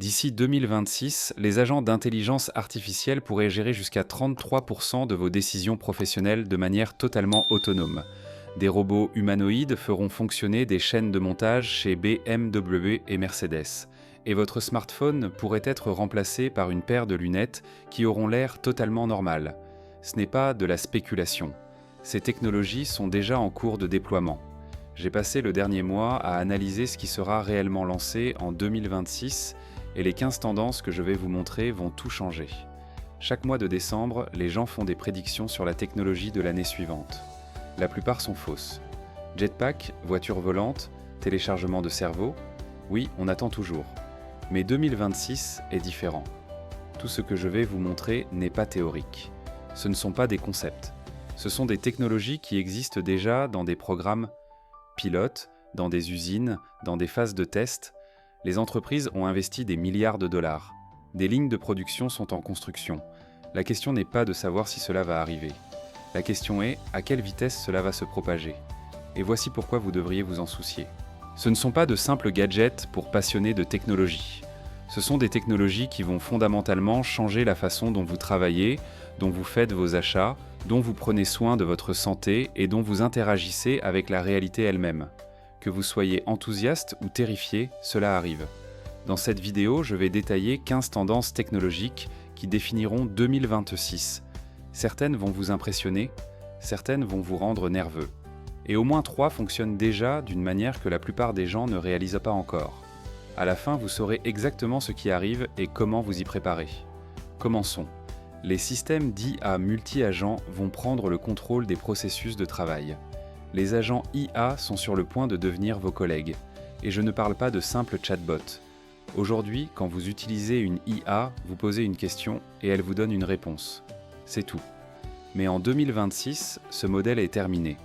D'ici 2026, les agents d'intelligence artificielle pourraient gérer jusqu'à 33% de vos décisions professionnelles de manière totalement autonome. Des robots humanoïdes feront fonctionner des chaînes de montage chez BMW et Mercedes. Et votre smartphone pourrait être remplacé par une paire de lunettes qui auront l'air totalement normales. Ce n'est pas de la spéculation. Ces technologies sont déjà en cours de déploiement. J'ai passé le dernier mois à analyser ce qui sera réellement lancé en 2026 et les 15 tendances que je vais vous montrer vont tout changer. Chaque mois de décembre, les gens font des prédictions sur la technologie de l'année suivante. La plupart sont fausses. Jetpack, voiture volante, téléchargement de cerveau, oui, on attend toujours. Mais 2026 est différent. Tout ce que je vais vous montrer n'est pas théorique. Ce ne sont pas des concepts. Ce sont des technologies qui existent déjà dans des programmes pilotes, dans des usines, dans des phases de test. Les entreprises ont investi des milliards de dollars. Des lignes de production sont en construction. La question n'est pas de savoir si cela va arriver. La question est à quelle vitesse cela va se propager. Et voici pourquoi vous devriez vous en soucier. Ce ne sont pas de simples gadgets pour passionnés de technologie. Ce sont des technologies qui vont fondamentalement changer la façon dont vous travaillez, dont vous faites vos achats, dont vous prenez soin de votre santé et dont vous interagissez avec la réalité elle-même. Que vous soyez enthousiaste ou terrifié, cela arrive. Dans cette vidéo, je vais détailler 15 tendances technologiques qui définiront 2026. Certaines vont vous impressionner, certaines vont vous rendre nerveux. Et au moins 3 fonctionnent déjà d'une manière que la plupart des gens ne réalisent pas encore. À la fin, vous saurez exactement ce qui arrive et comment vous y préparer. Commençons. Les systèmes d'IA multi-agents vont prendre le contrôle des processus de travail. Les agents IA sont sur le point de devenir vos collègues. Et je ne parle pas de simples chatbots. Aujourd'hui, quand vous utilisez une IA, vous posez une question et elle vous donne une réponse. C'est tout. Mais en 2026, ce modèle est terminé.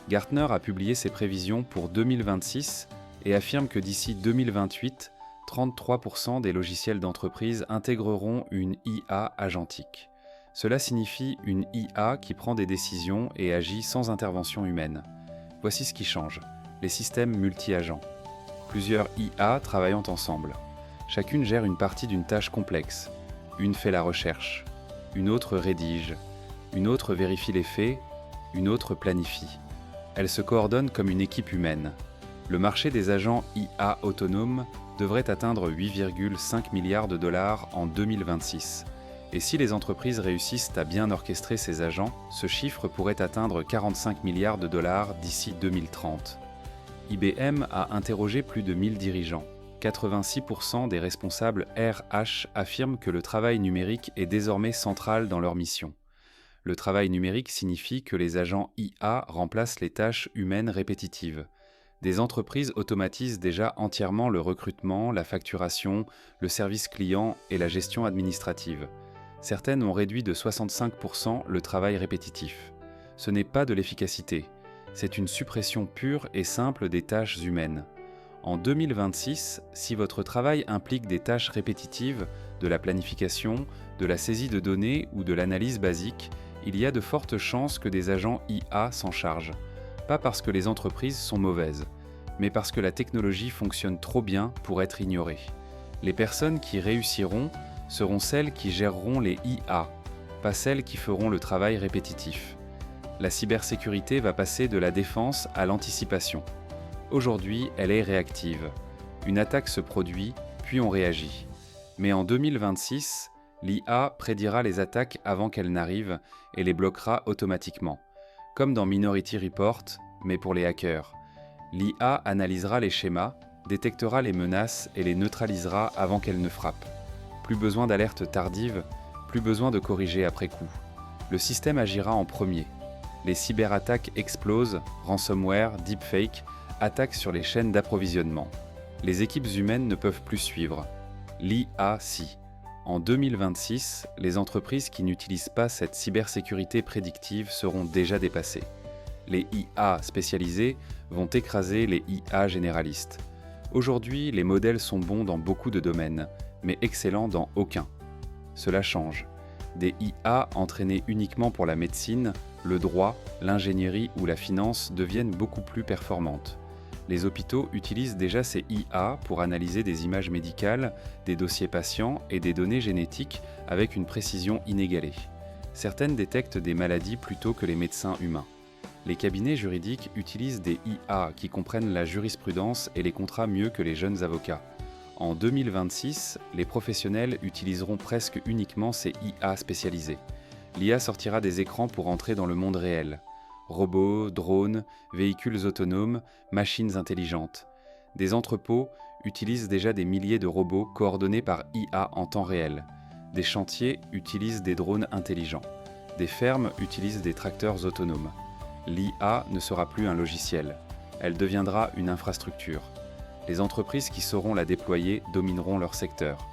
Gartner a publié ses prévisions pour 2026 et affirme que d'ici 2028, 33% des logiciels d'entreprise intégreront une IA agentique. Cela signifie une IA qui prend des décisions et agit sans intervention humaine. Voici ce qui change, les systèmes multi-agents. Plusieurs IA travaillant ensemble. Chacune gère une partie d'une tâche complexe. Une fait la recherche, une autre rédige, une autre vérifie les faits, une autre planifie. Elles se coordonnent comme une équipe humaine. Le marché des agents IA autonomes devrait atteindre 8,5 milliards de dollars en 2026. Et si les entreprises réussissent à bien orchestrer ces agents, ce chiffre pourrait atteindre 45 milliards de dollars d'ici 2030. IBM a interrogé plus de 1000 dirigeants. 86% des responsables RH affirment que le travail numérique est désormais central dans leur mission. Le travail numérique signifie que les agents IA remplacent les tâches humaines répétitives. Des entreprises automatisent déjà entièrement le recrutement, la facturation, le service client et la gestion administrative. Certaines ont réduit de 65% le travail répétitif. Ce n'est pas de l'efficacité, c'est une suppression pure et simple des tâches humaines. En 2026, si votre travail implique des tâches répétitives, de la planification, de la saisie de données ou de l'analyse basique, il y a de fortes chances que des agents IA s'en chargent. Pas parce que les entreprises sont mauvaises, mais parce que la technologie fonctionne trop bien pour être ignorée. Les personnes qui réussiront seront celles qui géreront les IA, pas celles qui feront le travail répétitif. La cybersécurité va passer de la défense à l'anticipation. Aujourd'hui, elle est réactive. Une attaque se produit, puis on réagit. Mais en 2026, l'IA prédira les attaques avant qu'elles n'arrivent et les bloquera automatiquement. Comme dans Minority Report, mais pour les hackers. L'IA analysera les schémas, détectera les menaces et les neutralisera avant qu'elles ne frappent. Plus besoin d'alerte tardive, plus besoin de corriger après coup. Le système agira en premier. Les cyberattaques explosent, ransomware, deepfake, attaques sur les chaînes d'approvisionnement. Les équipes humaines ne peuvent plus suivre. L'IA si. En 2026, les entreprises qui n'utilisent pas cette cybersécurité prédictive seront déjà dépassées. Les IA spécialisés vont écraser les IA généralistes. Aujourd'hui, les modèles sont bons dans beaucoup de domaines, mais excellents dans aucun. Cela change. Des IA entraînées uniquement pour la médecine, le droit, l'ingénierie ou la finance deviennent beaucoup plus performantes. Les hôpitaux utilisent déjà ces IA pour analyser des images médicales, des dossiers patients et des données génétiques avec une précision inégalée. Certaines détectent des maladies plutôt que les médecins humains. Les cabinets juridiques utilisent des IA qui comprennent la jurisprudence et les contrats mieux que les jeunes avocats. En 2026, les professionnels utiliseront presque uniquement ces IA spécialisés. L'IA sortira des écrans pour entrer dans le monde réel. Robots, drones, véhicules autonomes, machines intelligentes. Des entrepôts utilisent déjà des milliers de robots coordonnés par IA en temps réel. Des chantiers utilisent des drones intelligents. Des fermes utilisent des tracteurs autonomes. L'IA ne sera plus un logiciel. Elle deviendra une infrastructure. Les entreprises qui sauront la déployer domineront leur secteur.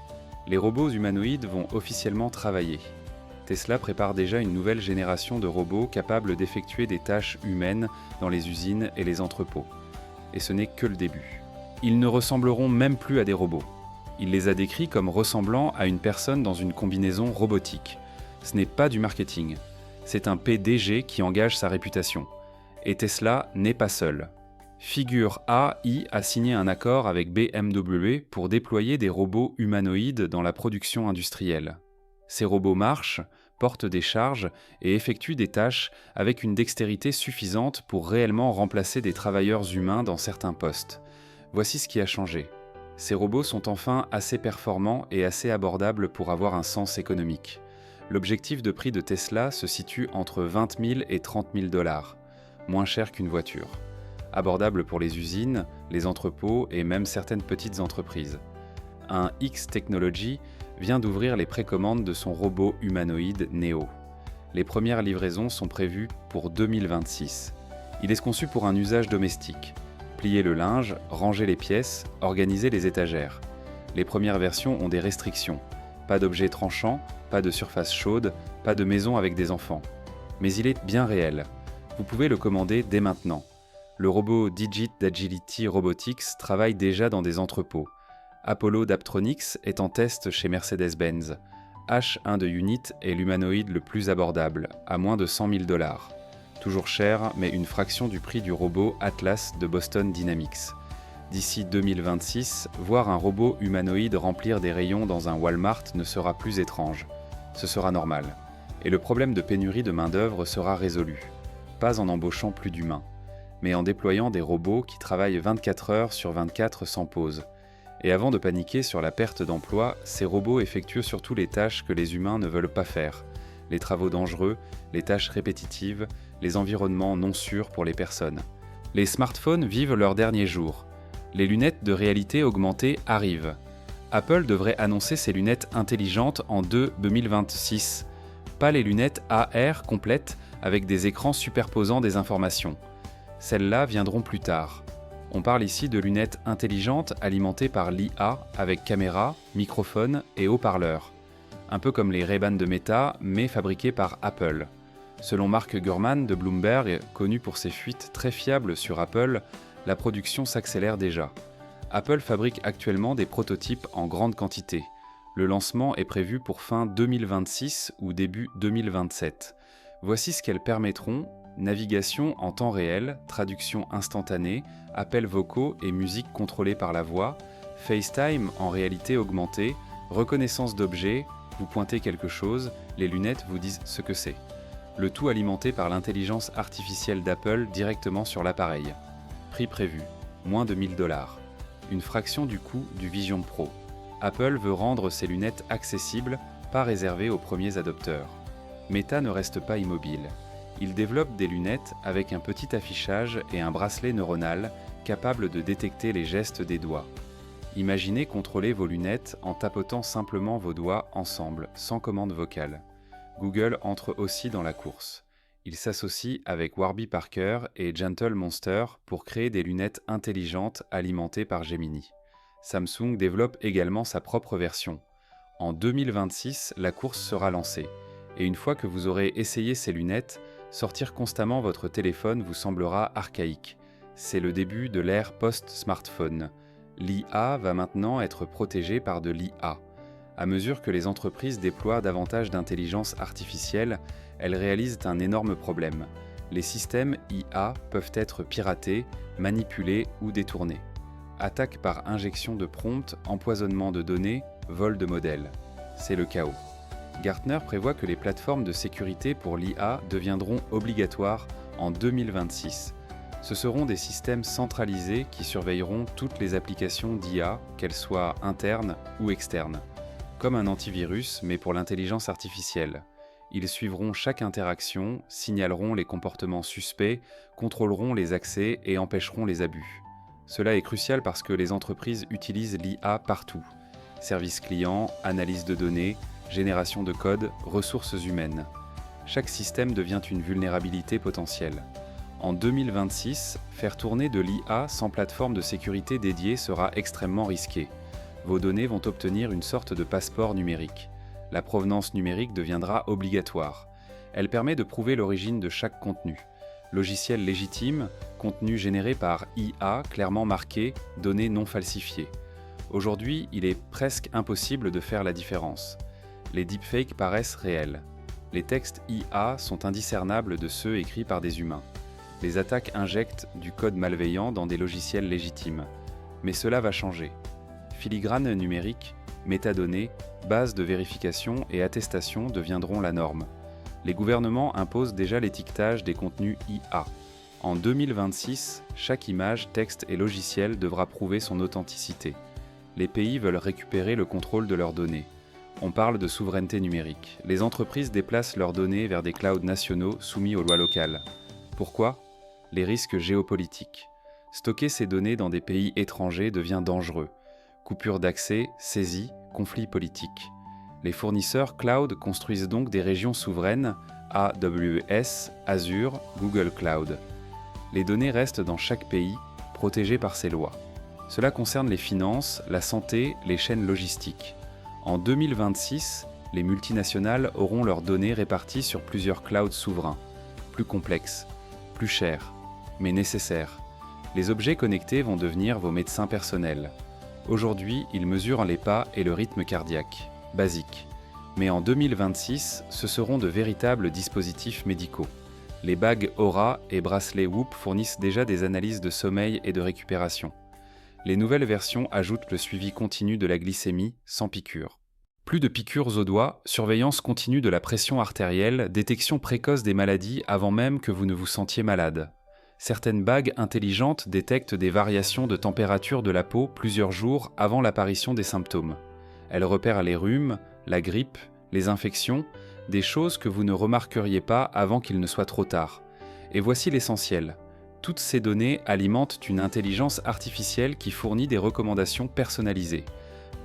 Les robots humanoïdes vont officiellement travailler. Tesla prépare déjà une nouvelle génération de robots capables d'effectuer des tâches humaines dans les usines et les entrepôts. Et ce n'est que le début. Ils ne ressembleront même plus à des robots. Il les a décrits comme ressemblant à une personne dans une combinaison robotique. Ce n'est pas du marketing. C'est un PDG qui engage sa réputation. Et Tesla n'est pas seul. Figure AI a signé un accord avec BMW pour déployer des robots humanoïdes dans la production industrielle. Ces robots marchent, portent des charges et effectuent des tâches avec une dextérité suffisante pour réellement remplacer des travailleurs humains dans certains postes. Voici ce qui a changé. Ces robots sont enfin assez performants et assez abordables pour avoir un sens économique. L'objectif de prix de Tesla se situe entre 20 000 et 30 000 $, moins cher qu'une voiture. Abordable pour les usines, les entrepôts et même certaines petites entreprises. Un X Technology vient d'ouvrir les précommandes de son robot humanoïde Neo. Les premières livraisons sont prévues pour 2026. Il est conçu pour un usage domestique. Plier le linge, ranger les pièces, organiser les étagères. Les premières versions ont des restrictions. Pas d'objets tranchants, pas de surface chaude, pas de maison avec des enfants. Mais il est bien réel. Vous pouvez le commander dès maintenant. Le robot Digit d'Agility Robotics travaille déjà dans des entrepôts. Apollo d'Aptronics est en test chez Mercedes-Benz. H1 de Unit est l'humanoïde le plus abordable, à moins de 100 000 $. Toujours cher, mais une fraction du prix du robot Atlas de Boston Dynamics. D'ici 2026, voir un robot humanoïde remplir des rayons dans un Walmart ne sera plus étrange. Ce sera normal. Et le problème de pénurie de main-d'œuvre sera résolu. Pas en embauchant plus d'humains, mais en déployant des robots qui travaillent 24 heures sur 24 sans pause. Et avant de paniquer sur la perte d'emploi, ces robots effectuent surtout les tâches que les humains ne veulent pas faire. Les travaux dangereux, les tâches répétitives, les environnements non sûrs pour les personnes. Les smartphones vivent leurs derniers jours. Les lunettes de réalité augmentée arrivent. Apple devrait annoncer ses lunettes intelligentes en 2026. Pas les lunettes AR complètes avec des écrans superposant des informations. Celles-là viendront plus tard. On parle ici de lunettes intelligentes alimentées par l'IA avec caméra, microphone et haut-parleurs. Un peu comme les Ray-Ban de Meta, mais fabriquées par Apple. Selon Mark Gurman de Bloomberg, connu pour ses fuites très fiables sur Apple, la production s'accélère déjà. Apple fabrique actuellement des prototypes en grande quantité. Le lancement est prévu pour fin 2026 ou début 2027. Voici ce qu'elles permettront: navigation en temps réel, traduction instantanée, appels vocaux et musique contrôlée par la voix, FaceTime en réalité augmentée, reconnaissance d'objets, vous pointez quelque chose, les lunettes vous disent ce que c'est. Le tout alimenté par l'intelligence artificielle d'Apple directement sur l'appareil. Prix prévu, moins de 1 000 $. Une fraction du coût du Vision Pro. Apple veut rendre ses lunettes accessibles, pas réservées aux premiers adopteurs. Meta ne reste pas immobile. Il développe des lunettes avec un petit affichage et un bracelet neuronal capable de détecter les gestes des doigts. Imaginez contrôler vos lunettes en tapotant simplement vos doigts ensemble, sans commande vocale. Google entre aussi dans la course. Il s'associe avec Warby Parker et Gentle Monster pour créer des lunettes intelligentes alimentées par Gemini. Samsung développe également sa propre version. En 2026, la course sera lancée. Et une fois que vous aurez essayé ces lunettes, sortir constamment votre téléphone vous semblera archaïque. C'est le début de l'ère post-smartphone. L'IA va maintenant être protégée par de l'IA. À mesure que les entreprises déploient davantage d'intelligence artificielle, elles réalisent un énorme problème. Les systèmes IA peuvent être piratés, manipulés ou détournés. Attaques par injection de prompts, empoisonnement de données, vol de modèles. C'est le chaos. Gartner prévoit que les plateformes de sécurité pour l'IA deviendront obligatoires en 2026. Ce seront des systèmes centralisés qui surveilleront toutes les applications d'IA, qu'elles soient internes ou externes. Comme un antivirus, mais pour l'intelligence artificielle. Ils suivront chaque interaction, signaleront les comportements suspects, contrôleront les accès et empêcheront les abus. Cela est crucial parce que les entreprises utilisent l'IA partout. Services clients, analyse de données, génération de code, ressources humaines. Chaque système devient une vulnérabilité potentielle. En 2026, faire tourner de l'IA sans plateforme de sécurité dédiée sera extrêmement risqué. Vos données vont obtenir une sorte de passeport numérique. La provenance numérique deviendra obligatoire. Elle permet de prouver l'origine de chaque contenu. Logiciel légitime, contenu généré par IA clairement marqué, données non falsifiées. Aujourd'hui, il est presque impossible de faire la différence. Les deepfakes paraissent réels. Les textes IA sont indiscernables de ceux écrits par des humains. Les attaques injectent du code malveillant dans des logiciels légitimes. Mais cela va changer. Filigrane numérique, métadonnées, bases de vérification et attestation deviendront la norme. Les gouvernements imposent déjà l'étiquetage des contenus IA. En 2026, chaque image, texte et logiciel devra prouver son authenticité. Les pays veulent récupérer le contrôle de leurs données. On parle de souveraineté numérique. Les entreprises déplacent leurs données vers des clouds nationaux soumis aux lois locales. Pourquoi ? Les risques géopolitiques. Stocker ces données dans des pays étrangers devient dangereux. Coupure d'accès, saisie, conflits politiques. Les fournisseurs cloud construisent donc des régions souveraines, AWS, Azure, Google Cloud. Les données restent dans chaque pays, protégées par ces lois. Cela concerne les finances, la santé, les chaînes logistiques. En 2026, les multinationales auront leurs données réparties sur plusieurs clouds souverains, plus complexes, plus chers, mais nécessaires. Les objets connectés vont devenir vos médecins personnels. Aujourd'hui, ils mesurent les pas et le rythme cardiaque, basique. Mais en 2026, ce seront de véritables dispositifs médicaux. Les bagues Aura et bracelets Whoop fournissent déjà des analyses de sommeil et de récupération. Les nouvelles versions ajoutent le suivi continu de la glycémie sans piqûre. Plus de piqûres au doigt, surveillance continue de la pression artérielle, détection précoce des maladies avant même que vous ne vous sentiez malade. Certaines bagues intelligentes détectent des variations de température de la peau plusieurs jours avant l'apparition des symptômes. Elles repèrent les rhumes, la grippe, les infections, des choses que vous ne remarqueriez pas avant qu'il ne soit trop tard. Et voici l'essentiel. Toutes ces données alimentent une intelligence artificielle qui fournit des recommandations personnalisées,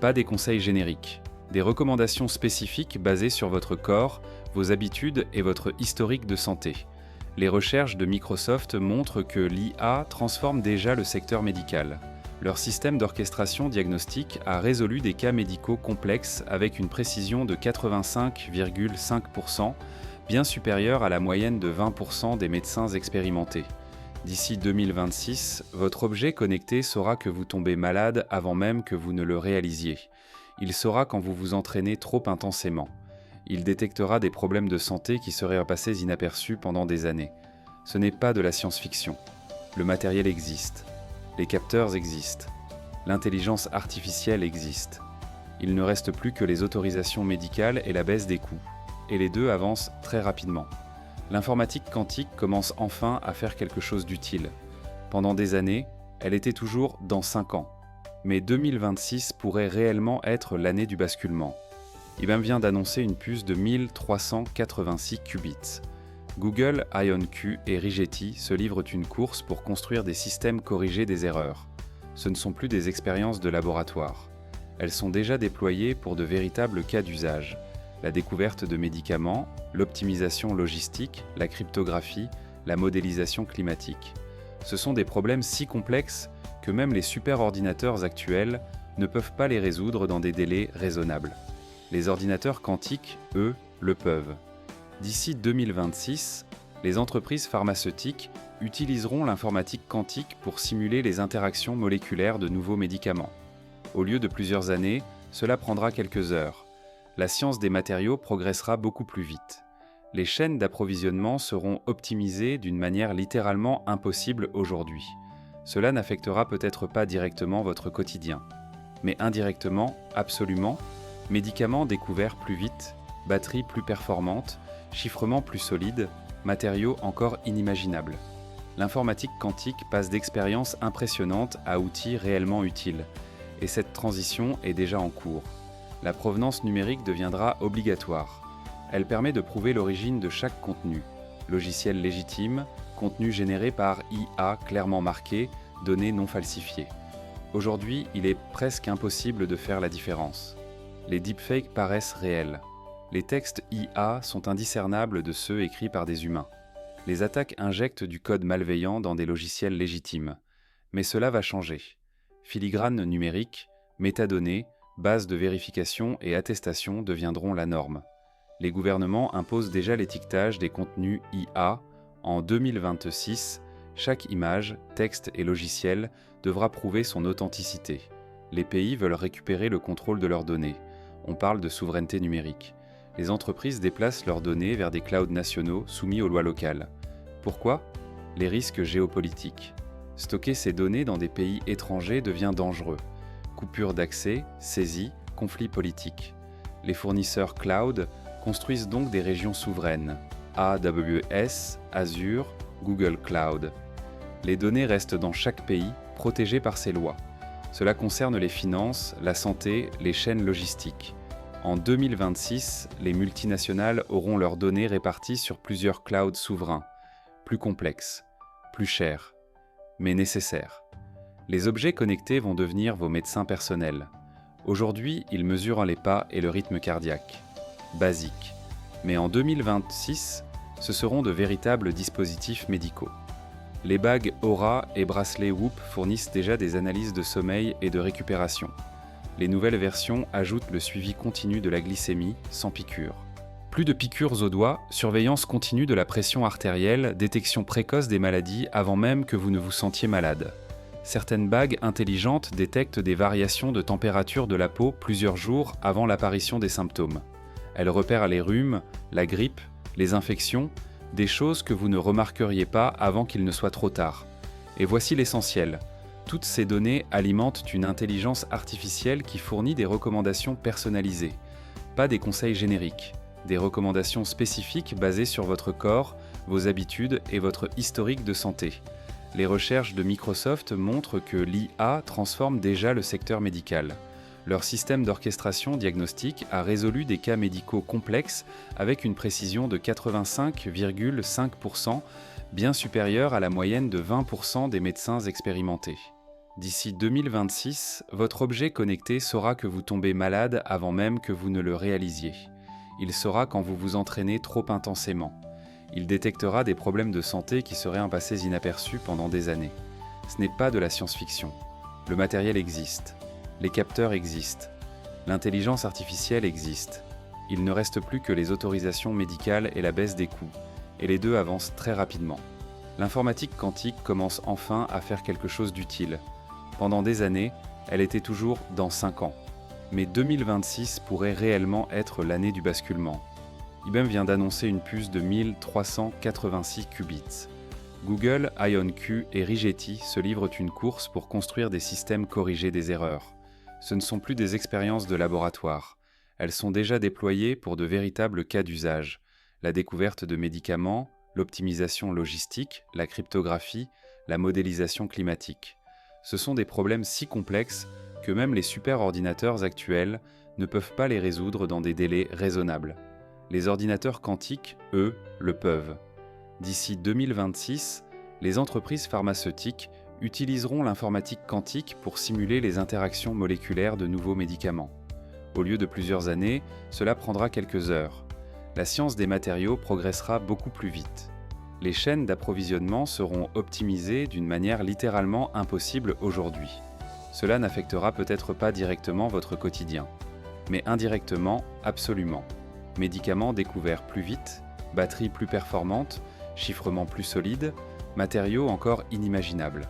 pas des conseils génériques. Des recommandations spécifiques basées sur votre corps, vos habitudes et votre historique de santé. Les recherches de Microsoft montrent que l'IA transforme déjà le secteur médical. Leur système d'orchestration diagnostique a résolu des cas médicaux complexes avec une précision de 85,5%, bien supérieure à la moyenne de 20% des médecins expérimentés. D'ici 2026, votre objet connecté saura que vous tombez malade avant même que vous ne le réalisiez. Il saura quand vous vous entraînez trop intensément. Il détectera des problèmes de santé qui seraient passés inaperçus pendant des années. Ce n'est pas de la science-fiction. Le matériel existe. Les capteurs existent. L'intelligence artificielle existe. Il ne reste plus que les autorisations médicales et la baisse des coûts. Et les deux avancent très rapidement. L'informatique quantique commence enfin à faire quelque chose d'utile. Pendant des années, elle était toujours dans 5 ans. Mais 2026 pourrait réellement être l'année du basculement. IBM vient d'annoncer une puce de 1386 qubits. Google, IonQ et Rigetti se livrent une course pour construire des systèmes corrigés des erreurs. Ce ne sont plus des expériences de laboratoire. Elles sont déjà déployées pour de véritables cas d'usage. La découverte de médicaments, l'optimisation logistique, la cryptographie, la modélisation climatique. Ce sont des problèmes si complexes que même les superordinateurs actuels ne peuvent pas les résoudre dans des délais raisonnables. Les ordinateurs quantiques, eux, le peuvent. D'ici 2026, les entreprises pharmaceutiques utiliseront l'informatique quantique pour simuler les interactions moléculaires de nouveaux médicaments. Au lieu de plusieurs années, cela prendra quelques heures. La science des matériaux progressera beaucoup plus vite. Les chaînes d'approvisionnement seront optimisées d'une manière littéralement impossible aujourd'hui. Cela n'affectera peut-être pas directement votre quotidien, mais indirectement, absolument, médicaments découverts plus vite, batteries plus performantes, chiffrements plus solides, matériaux encore inimaginables. L'informatique quantique passe d'expériences impressionnantes à outils réellement utiles, et cette transition est déjà en cours. La provenance numérique deviendra obligatoire. Elle permet de prouver l'origine de chaque contenu. Logiciel légitime, contenu généré par IA clairement marqué, données non falsifiées. Aujourd'hui, il est presque impossible de faire la différence. Les deepfakes paraissent réels. Les textes IA sont indiscernables de ceux écrits par des humains. Les attaques injectent du code malveillant dans des logiciels légitimes. Mais cela va changer. Filigrane numérique, métadonnées, bases de vérification et attestation deviendront la norme. Les gouvernements imposent déjà l'étiquetage des contenus IA. En 2026, chaque image, texte et logiciel devra prouver son authenticité. Les pays veulent récupérer le contrôle de leurs données. On parle de souveraineté numérique. Les entreprises déplacent leurs données vers des clouds nationaux soumis aux lois locales. Pourquoi ? Les risques géopolitiques. Stocker ces données dans des pays étrangers devient dangereux. Coupure d'accès, saisie, conflits politiques. Les fournisseurs cloud construisent donc des régions souveraines. AWS, Azure, Google Cloud. Les données restent dans chaque pays, protégées par ces lois. Cela concerne les finances, la santé, les chaînes logistiques. En 2026, les multinationales auront leurs données réparties sur plusieurs clouds souverains. Plus complexes, plus chers, mais nécessaires. Les objets connectés vont devenir vos médecins personnels. Aujourd'hui, ils mesurent les pas et le rythme cardiaque. Basique. Mais en 2026, ce seront de véritables dispositifs médicaux. Les bagues Aura et bracelets Whoop fournissent déjà des analyses de sommeil et de récupération. Les nouvelles versions ajoutent le suivi continu de la glycémie sans piqûre. Plus de piqûres aux doigts, surveillance continue de la pression artérielle, détection précoce des maladies avant même que vous ne vous sentiez malade. Certaines bagues intelligentes détectent des variations de température de la peau plusieurs jours avant l'apparition des symptômes. Elles repèrent les rhumes, la grippe, les infections, des choses que vous ne remarqueriez pas avant qu'il ne soit trop tard. Et voici l'essentiel. Toutes ces données alimentent une intelligence artificielle qui fournit des recommandations personnalisées, pas des conseils génériques, des recommandations spécifiques basées sur votre corps, vos habitudes et votre historique de santé. Les recherches de Microsoft montrent que l'IA transforme déjà le secteur médical. Leur système d'orchestration diagnostique a résolu des cas médicaux complexes avec une précision de 85,5%, bien supérieure à la moyenne de 20% des médecins expérimentés. D'ici 2026, votre objet connecté saura que vous tombez malade avant même que vous ne le réalisiez. Il saura quand vous vous entraînez trop intensément. Il détectera des problèmes de santé qui seraient passés inaperçus pendant des années. Ce n'est pas de la science-fiction. Le matériel existe. Les capteurs existent. L'intelligence artificielle existe. Il ne reste plus que les autorisations médicales et la baisse des coûts. Et les deux avancent très rapidement. L'informatique quantique commence enfin à faire quelque chose d'utile. Pendant des années, elle était toujours dans 5 ans. Mais 2026 pourrait réellement être l'année du basculement. IBM vient d'annoncer une puce de 1386 qubits. Google, IonQ et Rigetti se livrent une course pour construire des systèmes corrigés des erreurs. Ce ne sont plus des expériences de laboratoire. Elles sont déjà déployées pour de véritables cas d'usage. La découverte de médicaments, l'optimisation logistique, la cryptographie, la modélisation climatique. Ce sont des problèmes si complexes que même les superordinateurs actuels ne peuvent pas les résoudre dans des délais raisonnables. Les ordinateurs quantiques, eux, le peuvent. D'ici 2026, les entreprises pharmaceutiques utiliseront l'informatique quantique pour simuler les interactions moléculaires de nouveaux médicaments. Au lieu de plusieurs années, cela prendra quelques heures. La science des matériaux progressera beaucoup plus vite. Les chaînes d'approvisionnement seront optimisées d'une manière littéralement impossible aujourd'hui. Cela n'affectera peut-être pas directement votre quotidien, mais indirectement, absolument. Médicaments découverts plus vite, batteries plus performantes, chiffrements plus solides, matériaux encore inimaginables.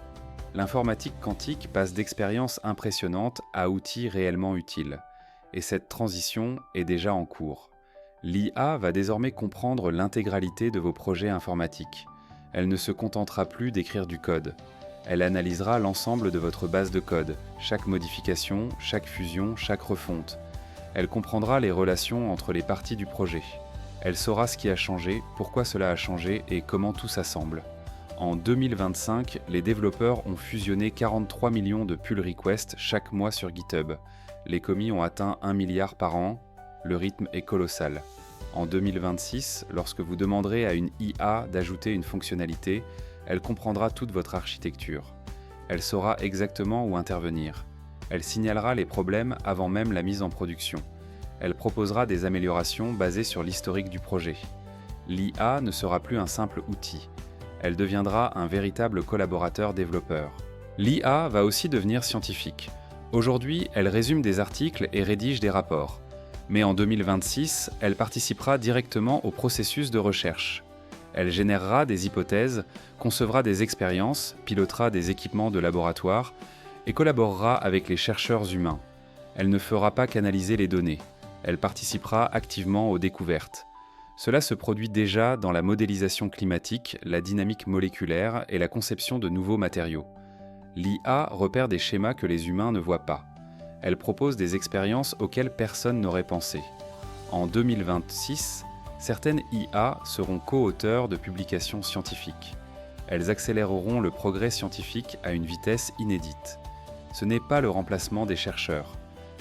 L'informatique quantique passe d'expériences impressionnantes à outils réellement utiles. Et cette transition est déjà en cours. L'IA va désormais comprendre l'intégralité de vos projets informatiques. Elle ne se contentera plus d'écrire du code. Elle analysera l'ensemble de votre base de code, chaque modification, chaque fusion, chaque refonte. Elle comprendra les relations entre les parties du projet. Elle saura ce qui a changé, pourquoi cela a changé et comment tout s'assemble. En 2025, les développeurs ont fusionné 43 millions de pull requests chaque mois sur GitHub. Les commis ont atteint 1 milliard par an. Le rythme est colossal. En 2026, lorsque vous demanderez à une IA d'ajouter une fonctionnalité, elle comprendra toute votre architecture. Elle saura exactement où intervenir. Elle signalera les problèmes avant même la mise en production. Elle proposera des améliorations basées sur l'historique du projet. L'IA ne sera plus un simple outil. Elle deviendra un véritable collaborateur développeur. L'IA va aussi devenir scientifique. Aujourd'hui, elle résume des articles et rédige des rapports. Mais en 2026, elle participera directement au processus de recherche. Elle générera des hypothèses, concevra des expériences, pilotera des équipements de laboratoire et collaborera avec les chercheurs humains. Elle ne fera pas qu'analyser les données. Elle participera activement aux découvertes. Cela se produit déjà dans la modélisation climatique, la dynamique moléculaire et la conception de nouveaux matériaux. L'IA repère des schémas que les humains ne voient pas. Elle propose des expériences auxquelles personne n'aurait pensé. En 2026, certaines IA seront co-auteurs de publications scientifiques. Elles accéléreront le progrès scientifique à une vitesse inédite. Ce n'est pas le remplacement des chercheurs,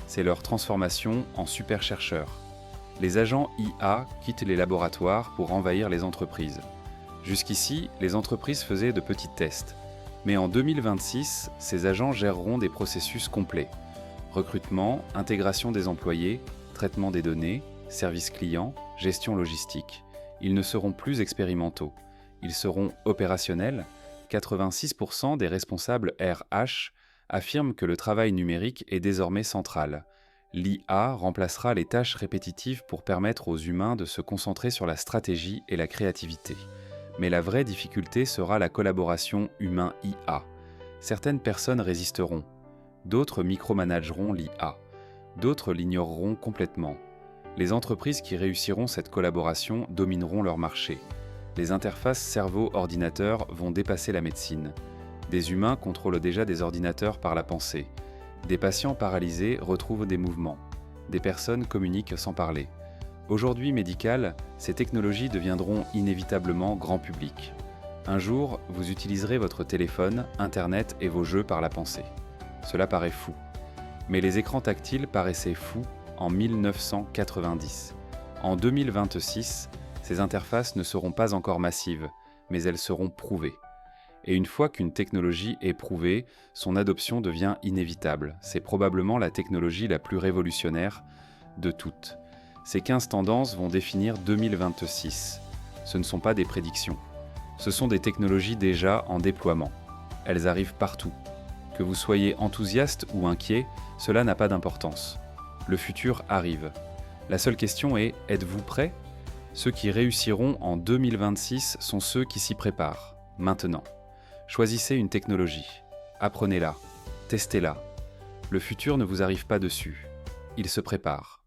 c'est leur transformation en super-chercheurs. Les agents IA quittent les laboratoires pour envahir les entreprises. Jusqu'ici, les entreprises faisaient de petits tests. Mais en 2026, ces agents géreront des processus complets. Recrutement, intégration des employés, traitement des données, service client, gestion logistique. Ils ne seront plus expérimentaux. Ils seront opérationnels. 86% des responsables RH affirment que le travail numérique est désormais central. L'IA remplacera les tâches répétitives pour permettre aux humains de se concentrer sur la stratégie et la créativité. Mais la vraie difficulté sera la collaboration humain-IA. Certaines personnes résisteront. D'autres micromanageront l'IA. D'autres l'ignoreront complètement. Les entreprises qui réussiront cette collaboration domineront leur marché. Les interfaces cerveau-ordinateur vont dépasser la médecine. Des humains contrôlent déjà des ordinateurs par la pensée. Des patients paralysés retrouvent des mouvements. Des personnes communiquent sans parler. Aujourd'hui médical, ces technologies deviendront inévitablement grand public. Un jour, vous utiliserez votre téléphone, Internet et vos jeux par la pensée. Cela paraît fou. Mais les écrans tactiles paraissaient fous en 1990. En 2026, ces interfaces ne seront pas encore massives, mais elles seront prouvées. Et une fois qu'une technologie est prouvée, son adoption devient inévitable. C'est probablement la technologie la plus révolutionnaire de toutes. Ces 15 tendances vont définir 2026. Ce ne sont pas des prédictions. Ce sont des technologies déjà en déploiement. Elles arrivent partout. Que vous soyez enthousiaste ou inquiet, cela n'a pas d'importance. Le futur arrive. La seule question est, êtes-vous prêts ? Ceux qui réussiront en 2026 sont ceux qui s'y préparent, maintenant. Choisissez une technologie, apprenez-la, testez-la. Le futur ne vous arrive pas dessus, il se prépare.